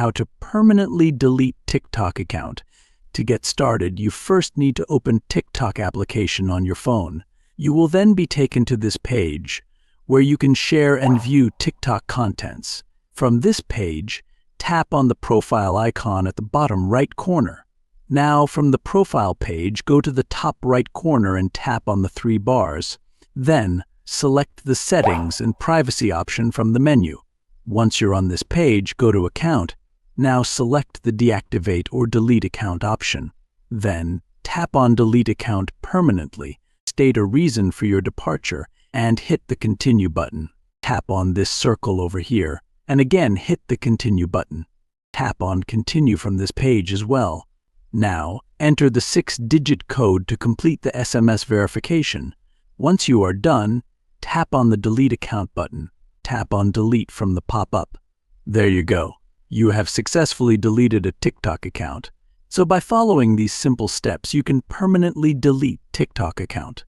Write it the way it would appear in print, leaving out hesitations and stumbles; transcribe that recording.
How to permanently delete TikTok account. To get started, you first need to open TikTok application on your phone. You will then be taken to this page where you can share and view TikTok contents. From this page, tap on the profile icon at the bottom right corner. Now, from the profile page, go to the top right corner and tap on the three bars. Then, select the Settings and Privacy option from the menu. Once you're on this page, go to Account. Now select the Deactivate or Delete Account option. Then, tap on Delete Account permanently, state a reason for your departure, and hit the Continue button. Tap on this circle over here, and again hit the Continue button. Tap on Continue from this page as well. Now, enter the 6-digit code to complete the SMS verification. Once you are done, tap on the Delete Account button. Tap on Delete from the pop-up. There you go. You have successfully deleted a TikTok account. So by following these simple steps, you can permanently delete TikTok account.